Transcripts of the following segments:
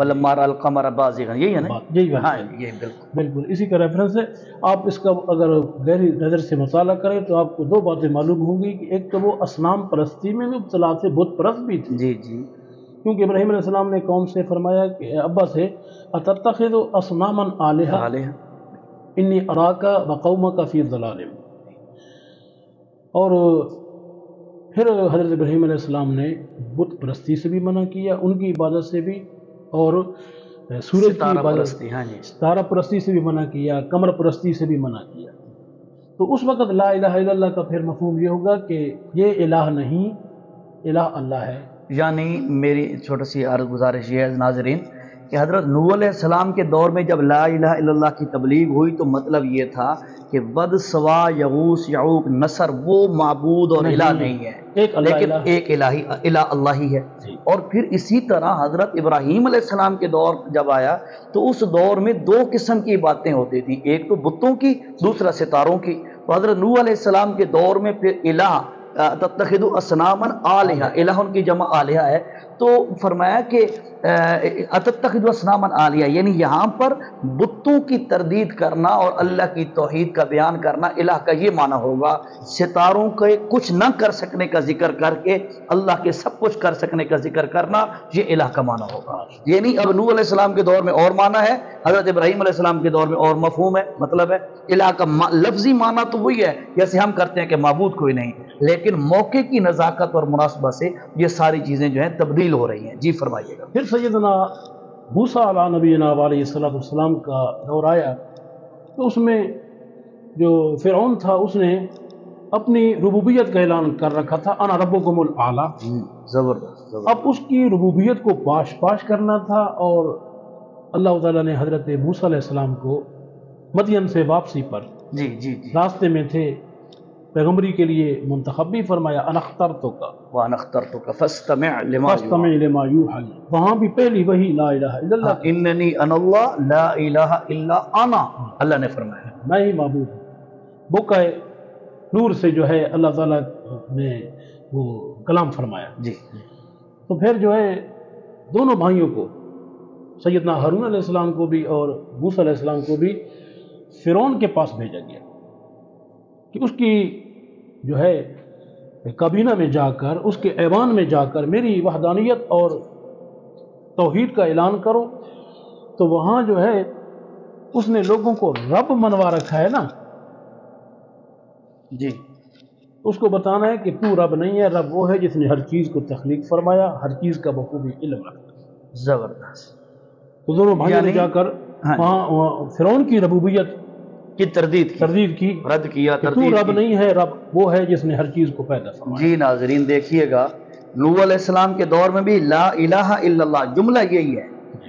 فلما رأى القمر بازغا، یہی ہے نا؟ یہی بات ہاں ہے، یہ بالکل بالکل اسی کا ریفرنس ہے۔ آپ اس کا اگر گہری نظر سے مطالعہ کریں تو آپ کو دو باتیں معلوم ہوں گی کہ ایک تو وہ اصنام پرستی میں مبتلا تھے، بت پرست بھی تھے، جی جی کیونکہ ابراہیم علیہ السلام نے قوم سے فرمایا کہ ابا سے اتتخذ اصناما آلہہ علیہ انی اراک وقومک فی ضلال، اور پھر حضرت ابراہیم علیہ السلام نے بت پرستی سے بھی منع کیا، ان کی عبادت سے بھی، اور سورج کی ستارہ عبادت، پرستی، ہاں جی ستارہ پرستی سے بھی منع کیا، قمر پرستی سے بھی منع کیا۔ تو اس وقت لا الہ الا اللہ کا پھر مفہوم یہ ہوگا کہ یہ الہ نہیں، الہ اللہ ہے۔ یعنی میری چھوٹی سی عرض گزارش یہ ہے ناظرین کہ حضرت نوح علیہ السلام کے دور میں جب لا الہ الا اللہ کی تبلیغ ہوئی تو مطلب یہ تھا کہ ود سوا یغوث یعوق نصر وہ معبود اور الہ نہیں ہے، ایک اللہ لیکن الہ، ایک الہ اللہ ہی ہے۔ جی اور پھر اسی طرح حضرت ابراہیم علیہ السلام کے دور جب آیا تو اس دور میں دو قسم کی باتیں ہوتی تھیں، ایک تو بتوں کی، دوسرا ستاروں کی۔ تو حضرت نوح علیہ السلام کے دور میں پھر الہ تتخذوا اصناما آلہہ، الہ ان کی جمع آلہہ ہے، تو فرمایا کہ اتتخذوا اصناما آلہہ، یعنی یہاں پر بتوں کی تردید کرنا اور اللہ کی توحید کا بیان کرنا الہ کا یہ معنی ہوگا۔ ستاروں کے کچھ نہ کر سکنے کا ذکر کر کے اللہ کے سب کچھ کر سکنے کا ذکر کرنا، یہ الہ کا معنی ہوگا۔ یعنی اب نوح علیہ السلام کے دور میں اور معنی ہے، حضرت ابراہیم علیہ السلام کے دور میں اور مفہوم ہے، مطلب ہے الہ کا لفظی معنی تو وہی ہے جیسے ہم کرتے ہیں کہ معبود کوئی نہیں، لیکن موقع کی نزاکت اور مناسبت سے یہ ساری چیزیں جو ہیں تبدیل ہو رہی ہیں۔ جی فرمائیے گا۔ پھر سیدنا موسیٰ علیہ نبینا علیہ السلام کا دور آیا تو اس میں جو فرعون تھا اس نے اپنی ربوبیت کا اعلان کر رکھا تھا، انا ربکم الاعلیٰ۔ زبردست اب اس کی ربوبیت کو پاش کرنا تھا، اور اللہ تعالیٰ نے حضرت موسیٰ علیہ السلام کو مدین سے واپسی پر جی جی جی راستے میں تھے، پیغمبری کے لیے منتخب بھی فرمایا، انا اخترتک وَأَنَا اخْتَرْتُكَ فَاسْتَمِعْ لِمَا فاستمع يُوحَىٰ، لما یوحی، وہاں بھی پہلی وہی لا الہ الا اللہ، اِنَّنِي أَنَا اللَّهُ لَا إِلَهَ إِلَّا أَنَا، اللہ نے فرمایا۔ میں ہی معبود ہوں۔ بقع نور سے جو ہے اللہ تعالیٰ نے وہ کلام فرمایا۔ جی تو پھر جو ہے دونوں بھائیوں کو، سیدنا ہارون علیہ السلام کو بھی اور موسیٰ علیہ السلام کو بھی فرعون کے پاس بھیجا گیا کہ اس کی جو ہے کابینہ میں جا کر، اس کے ایوان میں جا کر میری وحدانیت اور توحید کا اعلان کرو۔ تو وہاں جو ہے اس نے لوگوں کو رب منوا رکھا ہے نا، جی اس کو بتانا ہے کہ تو رب نہیں ہے، رب وہ ہے جس نے ہر چیز کو تخلیق فرمایا، ہر چیز کا بخوبی علم رکھتا ہے۔ زبردست تو دونوں بھائیوں نے یعنی جا کر ہاں وہاں فرعون کی ربوبیت کی تردید کی، رد کیا، کہ تو تردید رب کی۔ نہیں ہے، رب وہ ہے جس نے ہر چیز کو پیدا فرمایا۔ جی ناظرین دیکھیے گا، نوح علیہ السلام کے دور میں بھی لا الہ الا اللہ جملہ یہی ہے،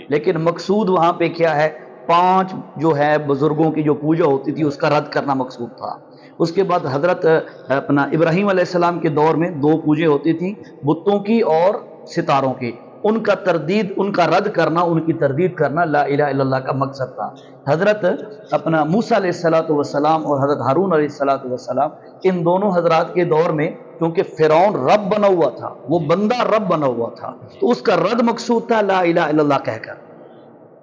لیکن مقصود وہاں پہ کیا ہے؟ 5 جو ہے بزرگوں کی جو پوجا ہوتی تھی اس کا رد کرنا مقصود تھا۔ اس کے بعد حضرت اپنا ابراہیم علیہ السلام کے دور میں 2 پوجے ہوتی تھیں، بتوں کی اور ستاروں کی، ان کا تردید، ان کا رد کرنا، ان کی تردید کرنا لا الہ الا اللہ کا مقصد تھا۔ حضرت اپنا موسیٰ علیہ السلام اور حضرت ہارون علیہ السلام، ان دونوں حضرات کے دور میں کیونکہ فرعون رب بنا ہوا تھا، وہ بندہ رب بنا ہوا تھا، تو اس کا رد مقصود تھا لا الہ الا اللہ کہہ کر۔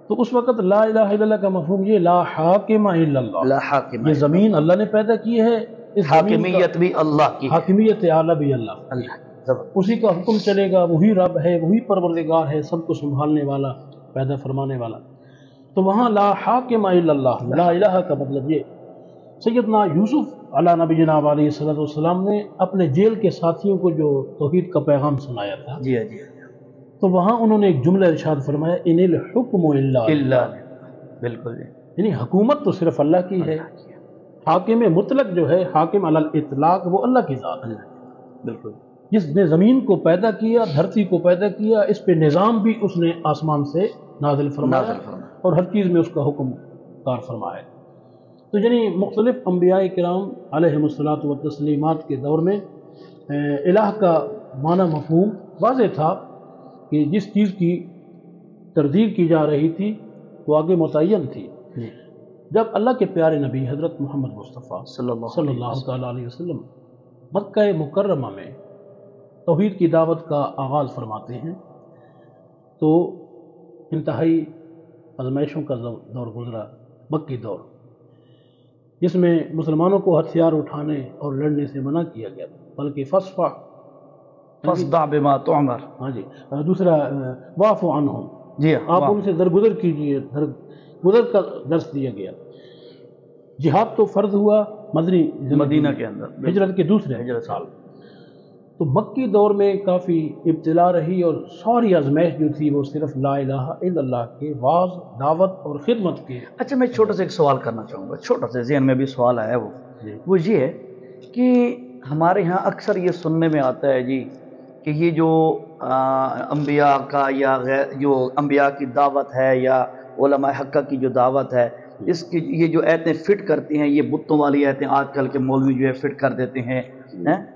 تو اس وقت لا الہ الا اللہ کا مفہوم یہ لا حاکم الا اللہ، لا حاکم، یہ زمین اللہ نے پیدا کی ہے، اس زمین حاکمیت بھی اللہ کی کا حاکمیت اعلیٰ بھی اللہ، اللہ زبردست۔ اسی کا حکم چلے گا، وہی رب ہے، وہی پروردگار ہے، سب کو سنبھالنے والا، پیدا فرمانے والا۔ تو وہاں لا حاکم الا اللہ، لا الہ کا مطلب یہ۔ سیدنا یوسف علیہ نبینا علیہ السلام نے اپنے جیل کے ساتھیوں کو جو توحید کا پیغام سنایا تھا، جی جی تو وہاں انہوں نے ایک جملہ ارشاد فرمایا، ان الحکم الا اللہ، بالکل جی، یعنی حکومت تو صرف اللہ کی ہے۔ حاکم مطلق جو ہے، حاکم علی الاطلاق، وہ اللہ کی ذات ہے، بالکل جس نے زمین کو پیدا کیا، دھرتی کو پیدا کیا، اس پہ نظام بھی اس نے آسمان سے نازل فرمایا اور ہر چیز میں اس کا حکم کار فرمایا۔ تو یعنی مختلف انبیاء کرام علیہم الصلاۃ والتسلیمات کے دور میں الہ کا معنی مفہوم واضح تھا کہ جس چیز کی تردید کی جا رہی تھی وہ آگے متعین تھی۔ جب اللہ کے پیارے نبی حضرت محمد مصطفیٰ صلی اللہ تعالیٰ علیہ وسلم مکہ مکرمہ میں توحید کی دعوت کا آغاز فرماتے ہیں، تو انتہائی آزمائشوں کا دور گزرا، مکی دور، جس میں مسلمانوں کو ہتھیار اٹھانے اور لڑنے سے منع کیا گیا، بلکہ فاصدع بما تؤمر. ہاں جی، دوسرا واعف عنہم، جی آپ ان سے درگزر کیجئے، درگزر کا درس دیا گیا۔ جہاد تو فرض ہوا مدینہ کے اندر، ہجرت کے دوسرے سال، تو مکی دور میں کافی ابتلا رہی، اور ساری آزمائش جو تھی وہ صرف لا الہ الا اللہ کے واعظ، دعوت اور خدمت کے۔ اچھا، میں چھوٹا سا ایک سوال کرنا چاہوں گا، چھوٹا سا ذہن میں بھی سوال آیا وہ یہ ہے کہ ہمارے ہاں اکثر یہ سننے میں آتا ہے جی کہ یہ جو انبیاء کا یا جو انبیاء کی دعوت ہے یا علماء حقہ کی جو دعوت ہے، اس کی یہ جو آیتیں فٹ کرتی ہیں، یہ بتوں والی آیتیں آج کل کے مولوی جو ہے فٹ کر دیتے ہیں،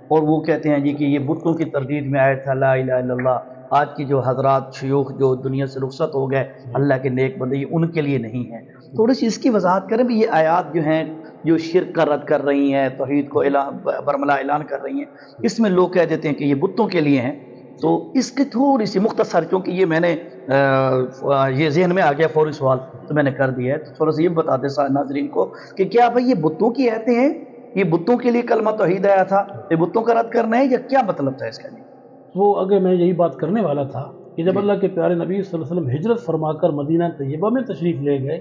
اور وہ کہتے ہیں جی کہ یہ بتوں کی تردید میں آیا تھا لا الہ الا اللہ۔ آج کی جو حضرات شیوخ جو دنیا سے رخصت ہو گئے، اللہ کے نیک بندے، یہ ان کے لیے نہیں ہے۔ تھوڑی سی اس کی وضاحت کریں بھی، یہ آیات جو ہیں جو شرک کا رد کر رہی ہیں، توحید کو برملا اعلان کر رہی ہیں، اس میں لوگ کہہ دیتے ہیں کہ یہ بتوں کے لیے ہیں، تو اس کی تھوڑی سی مختصر، چونکہ یہ میں نے یہ ذہن میں آ گیا فوری سوال تو میں نے کر دیا ہے، تو تھوڑا سا یہ بتا دیں ناظرین کو کہ کیا بھائی یہ بتوں کی آیتیں ہیں، یہ بتوں کے لیے کلمہ توحید آیا تھا، یہ بتوں کا رد کرنا ہے یا کیا مطلب تھا اس کا؟ وہ اگر میں یہی بات کرنے والا تھا کہ جب اللہ کے پیارے نبی صلی اللہ علیہ وسلم ہجرت فرما کر مدینہ طیبہ میں تشریف لے گئے،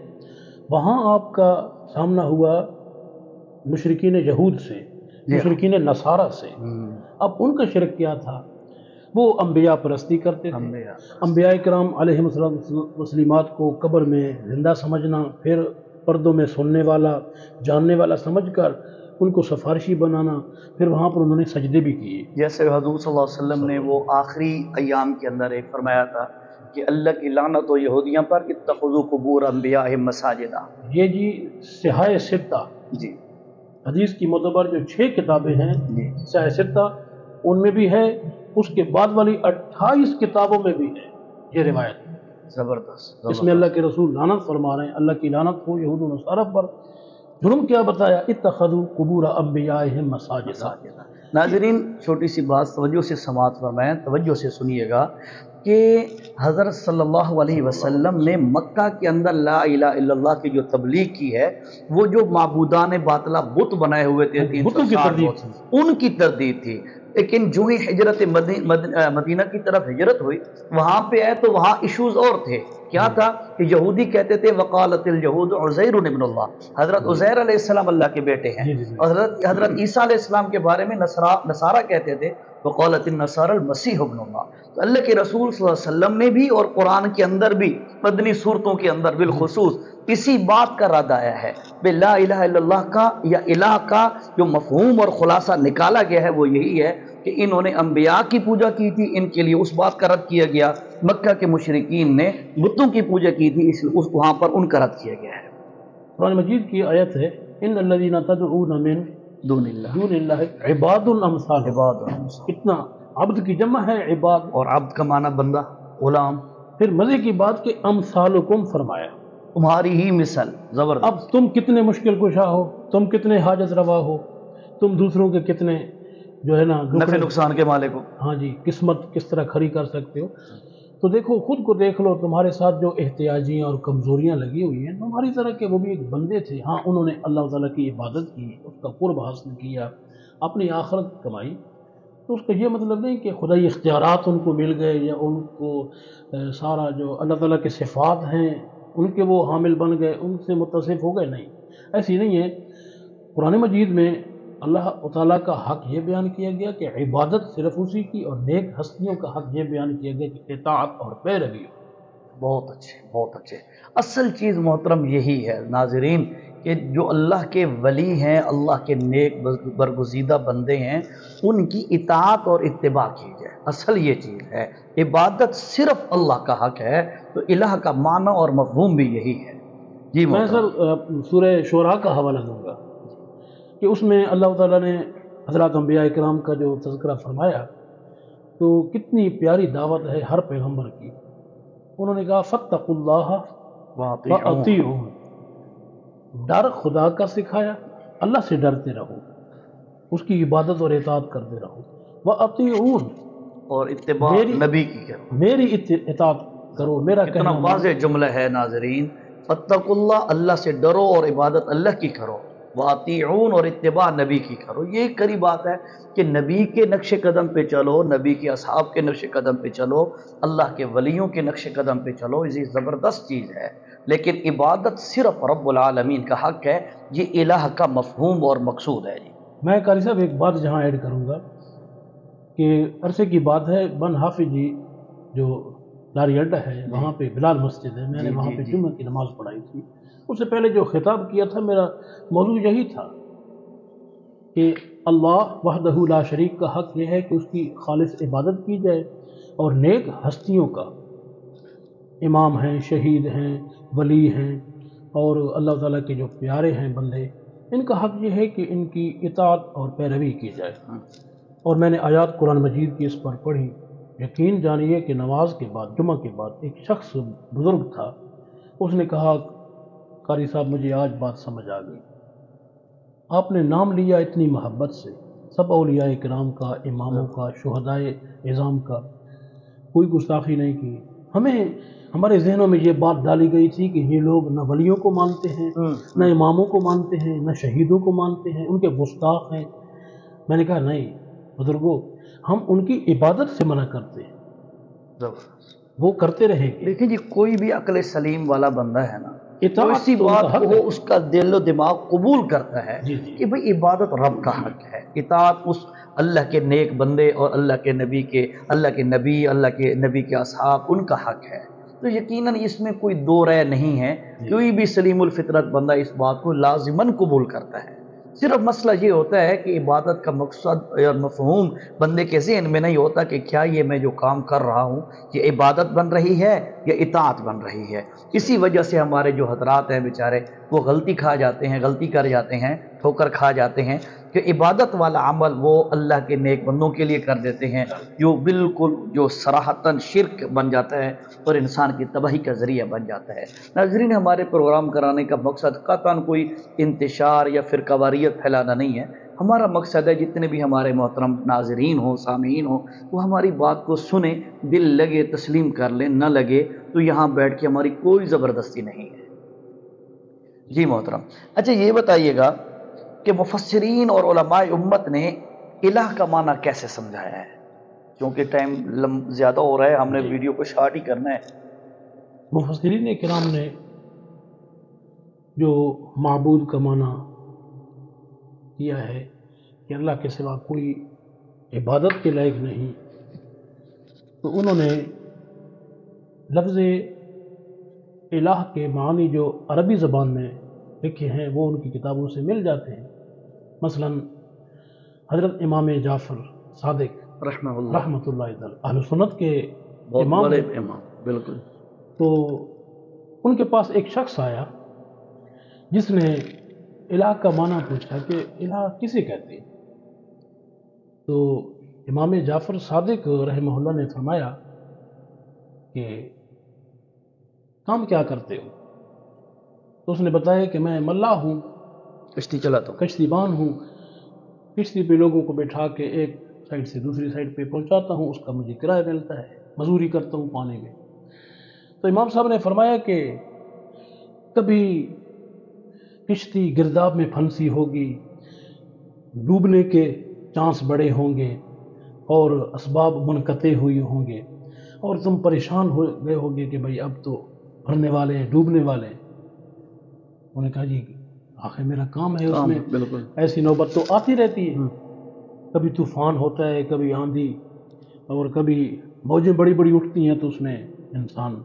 وہاں آپ کا سامنا ہوا مشرکین یہود سے، مشرکین نصارہ سے۔ اب ان کا شرک کیا تھا؟ وہ انبیاء پرستی کرتے تھے، انبیاء کرام علیہ السلام کو قبر میں زندہ سمجھنا، پھر پردوں میں سننے والا، جاننے والا سمجھ کر ان کو سفارشی بنانا، پھر وہاں پر انہوں نے سجدے بھی کیے۔ جیسے حضور صلی اللہ علیہ وسلم نے وہ آخری ایام کے اندر ایک فرمایا تھا کہ اللہ کی لعنت ہو یہودیاں پر، اتخذوا قبور انبیاءہم مساجدا۔ یہ جی صحاح ستہ، جی حدیث کی معتبر جو 6 کتابیں ہیں صحاح ستہ، ان میں بھی ہے، اس کے بعد والی 28 کتابوں میں بھی ہے یہ روایت۔ زبردست۔ اس میں اللہ کے رسول لعنت فرما رہے ہیں، اللہ کی لعنت ہو یہود و نصارہ پر۔ جرم کیا بتایا؟ اتخذوا قبور انبیائہم مساجدا۔ ناظرین چھوٹی سی بات توجہ سے سماعت فرمائیں، توجہ سے سنیے گا کہ حضرت صلی اللہ علیہ وسلم نے مکہ کے اندر لا الہ الا اللہ کی جو تبلیغ کی ہے، وہ جو معبودان باطلہ بت بنائے ہوئے تھے، ان کی تردید تھی۔ لیکن جو ہی ہجرت مدینہ کی طرف ہجرت ہوئی، وہاں پہ آئے تو وہاں ایشوز اور تھے۔ کیا تھا کہ یہودی کہتے تھے وقالت اليہود عزیر ابن اللہ، حضرت عزیر علیہ السلام اللہ کے بیٹے ہیں، اور حضرت عیسیٰ علیہ السلام کے بارے میں نصارہ کہتے تھے وقالت النصارى المسیح ابن اللہ۔ تو اللہ کے رسول صلی اللہ علیہ وسلم نے بھی اور قرآن کے اندر بھی مدنی صورتوں کے اندر بالخصوص اسی بات کا رد آیا ہے کہ لا الہ الا اللہ کا یا الہ کا جو مفہوم اور خلاصہ نکالا گیا ہے وہ یہی ہے کہ انہوں نے انبیاء کی پوجا کی تھی، ان کے لیے اس بات کا رد کیا گیا۔ مکہ کے مشرکین نے بتوں کی پوجا کی تھی، وہاں پر ان کا رد کیا گیا ہے۔ قرآن مجید کی آیت ہے ان الذین تدعون من دون اللہ عباد الامثال۔ اتنا عبد کی جمع ہے عباد، اور عبد کا معنی بندہ، غلام۔ پھر مزے کی بات کہ امثالکم فرمایا، تمہاری ہی مثل۔ زبردست۔ اب تم کتنے مشکل کشا ہو، تم کتنے حاجت روا ہو، تم دوسروں کے کتنے جو ہے نا نفع نقصان کے مالک ہو، ہاں جی، قسمت کس طرح کھری کر سکتے ہو۔ تو دیکھو، خود کو دیکھ لو، تمہارے ساتھ جو احتیاجیاں اور کمزوریاں لگی ہوئی ہیں، تمہاری طرح کے وہ بھی ایک بندے تھے۔ ہاں، انہوں نے اللہ تعالیٰ کی عبادت کی، اس کا قرب حاصل کیا، اپنی آخرت کمائی، تو اس کا یہ مطلب نہیں کہ خدائی اختیارات ان کو مل گئے یا ان کو سارا جو اللہ تعالیٰ کے صفات ہیں ان کے وہ حامل بن گئے، ان سے متصف ہو گئے، نہیں، ایسی نہیں ہے۔ قرآن مجید میں اللہ تعالیٰ کا حق یہ بیان کیا گیا کہ عبادت صرف اسی کی، اور نیک ہستیوں کا حق یہ بیان کیا گیا کہ اطاعت اور پیروی ہو۔ بہت اچھے، بہت اچھے۔ اصل چیز محترم یہی ہے ناظرین کہ جو اللہ کے ولی ہیں، اللہ کے نیک برگزیدہ بندے ہیں، ان کی اطاعت اور اتباع کی جائے، اصل یہ چیز ہے۔ عبادت صرف اللہ کا حق ہے، تو الہ کا معنی اور مفہوم بھی یہی ہے۔ جی میں سر سورہ شعراء کا حوالہ دوں گا کہ اس میں اللہ تعالیٰ نے حضرات انبیاء کرام کا جو تذکرہ فرمایا، تو کتنی پیاری دعوت ہے ہر پیغمبر کی۔ انہوں نے کہا فاتقوا اللہ وَأَطِیعُونِ، ڈر خدا کا سکھایا، اللہ سے ڈرتے رہو، اس کی عبادت اور اطاعت کرتے رہو، وَأَطِیعُونِ، اور اتباع نبی کی کرو، میری اطاعت کرو. میرا کتنا کہنا واضح جملہ ہے ناظرین. فاتقوا اللہ، اللہ سے ڈرو اور عبادت اللہ کی کرو. واطیعون، اور اتباع نبی کی کرو. یہ کری بات ہے کہ نبی کے نقش قدم پہ چلو، نبی کے اصحاب کے نقش قدم پہ چلو، اللہ کے ولیوں کے نقش قدم پہ چلو. یہ زبردست چیز ہے. لیکن عبادت صرف رب العالمین کا حق ہے، یہ الہ کا مفہوم اور مقصود ہے. میں قاری صاحب ایک بات جہاں ایڈ کروں گا کہ عرصے کی بات ہے، بن حافظ جی جو لاری اڈا ہے وہاں پہ بلال مسجد ہے، میں نے وہاں پہ جمعہ کی نماز پڑھائی تھی. اس سے پہلے جو خطاب کیا تھا میرا موضوع یہی تھا کہ اللہ وحدہ لا شریک کا حق یہ ہے کہ اس کی خالص عبادت کی جائے، اور نیک ہستیوں کا، امام ہیں، شہید ہیں، ولی ہیں، اور اللہ تعالیٰ کے جو پیارے ہیں بندے، ان کا حق یہ ہے کہ ان کی اطاعت اور پیروی کی جائے. اور میں نے آیات قرآن مجید کی اس پر پڑھی. یقین جانیے کہ نماز کے بعد، جمعہ کے بعد، ایک شخص بزرگ تھا، اس نے کہا قاری صاحب مجھے آج بات سمجھ آ گئی، آپ نے نام لیا اتنی محبت سے سب اولیاء کرام کا، اماموں کا، شہدائے اعظام کا، کوئی گستاخی نہیں کی. ہمارے ذہنوں میں یہ بات ڈالی گئی تھی کہ یہ لوگ نہ ولیوں کو مانتے ہیں، نہ اماموں کو مانتے ہیں، نہ شہیدوں کو مانتے ہیں، ان کے گستاخ ہیں. میں نے کہا نہیں بزرگوں، ہم ان کی عبادت سے منع کرتے ہیں، وہ کرتے رہیں گے. دیکھیں جی، کوئی بھی عقل سلیم والا بندہ ہے نا، تو اطاعت اسی تو ان کا بات حق کو ہے. اس کا دل و دماغ قبول کرتا ہے جی جی کہ بھئی عبادت رب کا حق ہے، اطاعت اس اللہ کے نیک بندے اور اللہ کے نبی کے، اللہ کے نبی کے اصحاب، ان کا حق ہے. تو یقیناً اس میں کوئی دو رائے نہیں ہے. کوئی بھی سلیم الفطرت بندہ اس بات کو لازماً قبول کرتا ہے. صرف مسئلہ یہ ہوتا ہے کہ عبادت کا مقصد اور مفہوم بندے کے ذہن میں نہیں ہوتا کہ کیا یہ میں جو کام کر رہا ہوں یہ عبادت بن رہی ہے یا اطاعت بن رہی ہے. اسی وجہ سے ہمارے جو حضرات ہیں بیچارے وہ غلطی کھا جاتے ہیں، غلطی کر جاتے ہیں، ٹھوکر کھا جاتے ہیں کہ عبادت والا عمل وہ اللہ کے نیک بندوں کے لیے کر دیتے ہیں، جو بالکل جو صراحتاً شرک بن جاتا ہے اور انسان کی تباہی کا ذریعہ بن جاتا ہے. ناظرین، ہمارے پروگرام کرانے کا مقصد قطعاً کوئی انتشار یا فرقہ واریت پھیلانا نہیں ہے. ہمارا مقصد ہے جتنے بھی ہمارے محترم ناظرین ہوں، سامعین ہوں، وہ ہماری بات کو سنیں، دل لگے تسلیم کر لیں، نہ لگے تو یہاں بیٹھ کے ہماری کوئی زبردستی نہیں ہے. جی محترم، اچھا یہ بتائیے گا کہ مفسرین اور علماء امت نے الہ کا معنی کیسے سمجھایا ہے؟ کیونکہ ٹائم زیادہ ہو رہا ہے، ہم نے ویڈیو کو شارٹ ہی کرنا ہے. مفسرین کرام نے جو معبود کا معنی کیا ہے کہ اللہ کے سوا کوئی عبادت کے لائق نہیں، تو انہوں نے لفظ الہ کے معنی جو عربی زبان میں لکھے ہیں وہ ان کی کتابوں سے مل جاتے ہیں. مثلا حضرت امام جعفر صادق رحمۃ اللہ علیہ اہل سنت کے امام، بالکل. تو ان کے پاس ایک شخص آیا جس نے الہ کا معنی پوچھا کہ الہ کسے کہتے ہیں. تو امام جعفر صادق رحمہ اللہ نے فرمایا کہ کام کیا کرتے ہو؟ تو اس نے بتایا کہ میں ملا ہوں، کشتی چلاتا ہوں، کشتی بان ہوں، کشتی پہ لوگوں کو بٹھا کے ایک سائڈ سے دوسری سائڈ پہ پہنچاتا ہوں، اس کا مجھے کرایہ ملتا ہے، مزدوری کرتا ہوں پانی میں. تو امام صاحب نے فرمایا کہ کبھی کشتی گرداب میں پھنسی ہوگی، ڈوبنے کے چانس بڑے ہوں گے اور اسباب منقطع ہوئے ہوں گے، اور تم پریشان ہو گئے ہوگے کہ بھائی اب تو بھرنے والے ہیں، ڈوبنے والے ہیں. انہوں نے کہا جی آخر میرا کام ہے، اس میں ایسی نوبت تو آتی رہتی ہے، کبھی طوفان ہوتا ہے، کبھی آندھی، اور کبھی موجیں بڑی بڑی اٹھتی ہیں، تو اس میں انسان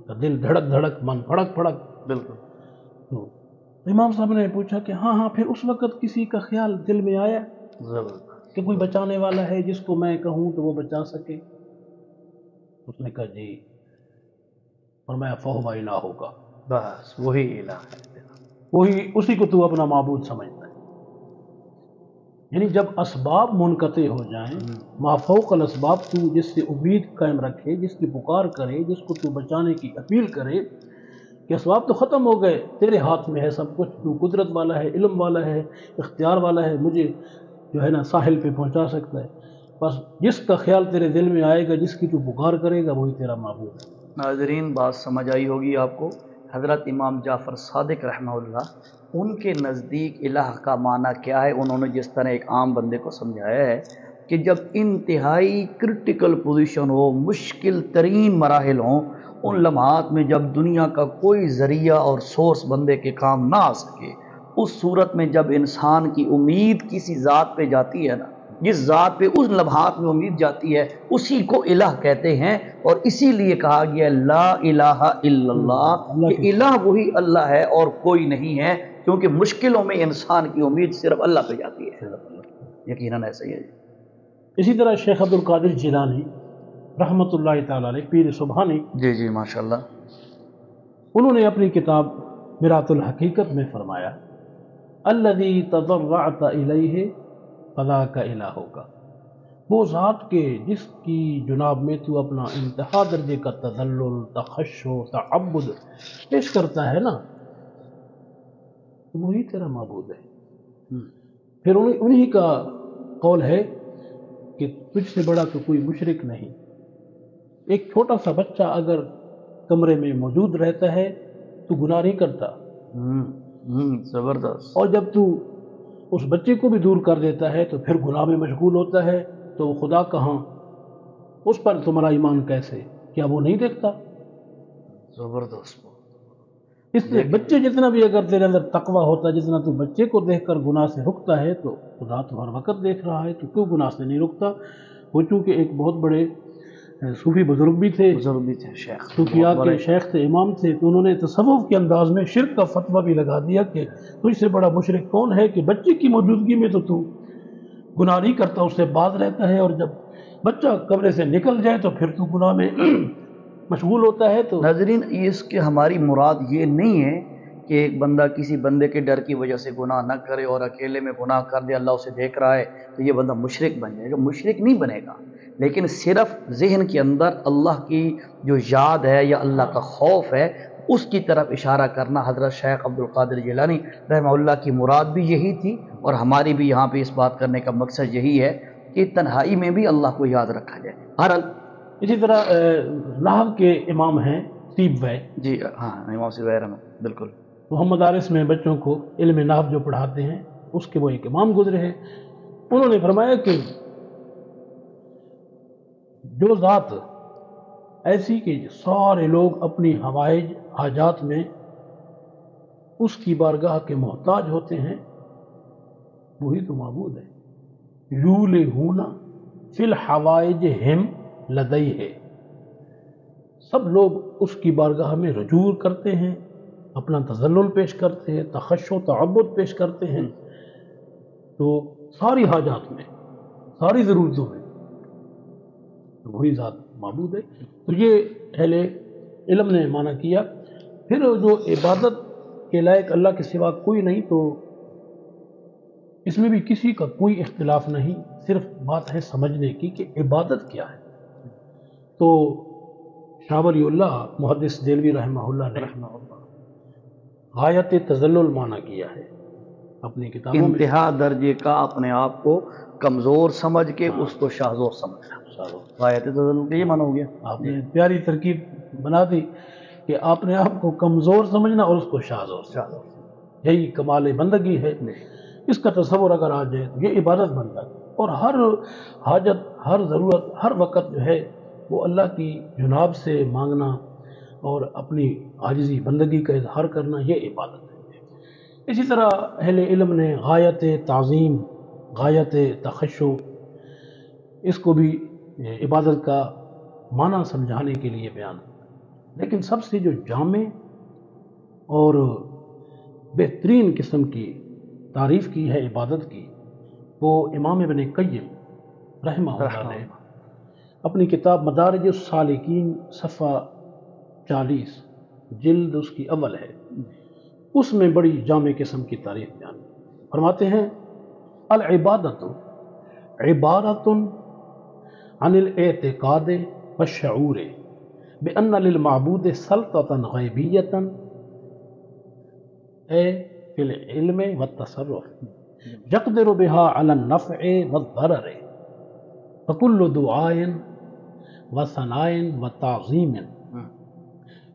کا دل دھڑک دھڑک، من پھڑک پھڑک. بالکل. تو امام صاحب نے پوچھا کہ ہاں پھر اس وقت کسی کا خیال دل میں آیا کہ کوئی بچانے والا ہے جس کو میں کہوں تو وہ بچا سکے؟ اس نے کہا جی. فرمایا فہو الہ ہوگا، بس وہی الہ ہے، وہی اسی کو تو اپنا معبود سمجھتا ہے. یعنی جب اسباب منقطع ہو جائیں، ما فوق الاسباب، تو جس سے امید قائم رکھے، جس کی پکار کرے، جس کو تو بچانے کی اپیل کرے کہ اسباب تو ختم ہو گئے، تیرے ہاتھ میں ہے سب کچھ، تو قدرت والا ہے، علم والا ہے، اختیار والا ہے، مجھے جو ہے نا ساحل پہ پہنچا سکتا ہے. بس جس کا خیال تیرے دل میں آئے گا، جس کی تو پکار کرے گا، وہی تیرا معبود ہے. ناظرین بات سمجھ آئی ہوگی آپ کو. حضرت امام جعفر صادق رحمہ اللہ ان کے نزدیک الہ کا معنی کیا ہے، انہوں نے جس طرح ایک عام بندے کو سمجھایا ہے کہ جب انتہائی کرٹیکل پوزیشن ہو، مشکل ترین مراحل ہوں، ان لمحات میں جب دنیا کا کوئی ذریعہ اور سورس بندے کے کام نہ آ سکے، اس صورت میں جب انسان کی امید کسی ذات پہ جاتی ہے نا، جس ذات پہ اس لمحات میں امید جاتی ہے، اسی کو الہ کہتے ہیں. اور اسی لیے کہا گیا لا الہ الا اللہ، کہ الہ وہی اللہ ہے اور کوئی نہیں ہے، کیونکہ مشکلوں میں انسان کی امید صرف اللہ پہ جاتی ہے. یقیناً ایسا ہی ہے. اسی طرح شیخ عبد القادر جیلانی رحمۃ اللہ تعالی علیہ، پیر سبحانی، جی ماشاءاللہ. انہوں نے اپنی کتاب مرات الحقیقت میں فرمایا الذی تضرعت الیہ فذاک الہک، وہ ذات کے جس کی جناب میں تو اپنا انتہا درجے کا تذلل، تخشع، تعبد پیش کرتا ہے نا، وہی تیرا معبود ہے. پھر انہی کا قول ہے کہ تجھ سے بڑا تو کوئی مشرک نہیں. ایک چھوٹا سا بچہ اگر کمرے میں موجود رہتا ہے تو گناہ نہیں کرتا، زبردست. اور جب تو اس بچے کو بھی دور کر دیتا ہے تو پھر گناہ میں مشغول ہوتا ہے، تو وہ خدا کہاں، اس پر تمہارا ایمان کیسے؟ کیا وہ نہیں دیکھتا؟ زبردست. اس لیے بچے جتنا بھی اگر تیرے اندر تقوی ہوتا ہے، جتنا تو بچے کو دیکھ کر گناہ سے رکتا ہے، تو خدا تو ہر وقت دیکھ رہا ہے، تو کیوں گناہ سے نہیں رکتا؟ وہ چونکہ ایک بہت بڑے صوفی بزرگ بھی تھے، شیخ صوفیاء کے شیخ تھے، امام تھے، تو انہوں نے تصوف کے انداز میں شرک کا فتویٰ بھی لگا دیا کہ تجھ سے بڑا مشرک کون ہے کہ بچے کی موجودگی میں تو گناہ نہیں کرتا، اس سے باز رہتا ہے، اور جب بچہ کمرے سے نکل جائے تو پھر تو گناہ میں مشغول ہوتا ہے. تو ناظرین اس کے ہماری مراد یہ نہیں ہے کہ ایک بندہ کسی بندے کے ڈر کی وجہ سے گناہ نہ کرے اور اکیلے میں گناہ کر دے، اللہ اسے دیکھ رہا ہے تو یہ بندہ مشرک بن جائے گا. مشرک نہیں بنے گا، لیکن صرف ذہن کے اندر اللہ کی جو یاد ہے یا اللہ کا خوف ہے اس کی طرف اشارہ کرنا. حضرت شیخ عبد القادر جیلانی رحمہ اللہ کی مراد بھی یہی تھی، اور ہماری بھی یہاں پہ اس بات کرنے کا مقصد یہی ہے کہ تنہائی میں بھی اللہ کو یاد رکھا جائے. بہرحال اسی طرح نحو کے امام ہیں سیب وے، جی ہاں امام سیب میں بالکل، وہ ہم مدارس میں بچوں کو علم نحو جو پڑھاتے ہیں اس کے وہ ایک امام گزرے ہیں. انہوں نے فرمایا کہ جو ذات ایسی کہ سارے لوگ اپنی حوائج حاجات میں اس کی بارگاہ کے محتاج ہوتے ہیں، وہی تو معبود ہے. یولہون فی الحوائج ہم لدیہ، سب لوگ اس کی بارگاہ میں رجوع کرتے ہیں، اپنا تذلل پیش کرتے ہیں، تخشع و تعبد پیش کرتے ہیں. تو ساری حاجات میں، ساری ضرورتوں میں وہی ذات معبود ہے. تو یہ اہل علم نے مانا کیا. پھر جو عبادت کے لائق اللہ کے سوا کوئی نہیں، تو اس میں بھی کسی کا کوئی اختلاف نہیں، صرف بات ہے سمجھنے کی کہ عبادت کیا ہے. تو شاہ ولی اللہ محدث دہلوی رحمہ اللہ نے غایت تذلل مانا کیا ہے اپنی کتابوں میں، انتہا درجے کا اپنے آپ کو کمزور سمجھ کے اس کو شاہزور سمجھنا. غایت تذلل کا یہ معنی ہو گیا. آپ نے پیاری ترکیب بنا دی کہ آپ نے آپ کو کمزور سمجھنا اور اس کو شاہزور سمجھنا، یہی کمال بندگی ہے. اس کا تصور اگر آ جائے تو یہ عبادت بن جاتی، اور ہر حاجت، ہر ضرورت، ہر وقت جو ہے وہ اللہ کی جناب سے مانگنا اور اپنی عاجزی بندگی کا اظہار کرنا، یہ عبادت ہے. اسی طرح اہل علم نے غایت تعظیم، غایت تخشع، اس کو بھی عبادت کا معنی سمجھانے کے لیے بیان کیا. لیکن سب سے جو جامع اور بہترین قسم کی تعریف کی ہے عبادت کی، وہ امام ابن قیم رحمہ اللہ نے اپنی کتاب مدارج السالکین صفحہ 40 جلد اس کی اول ہے، اس میں بڑی جامع قسم کی تعریف بیان کی. فرماتے ہیں العبادت عبارت عن الاعتقاد والشعور بأن للمعبود سلطة غیبیة فی العلم والتصرف یقدر بها على النفع والضرر فكل دعاء وثناء وتعظیم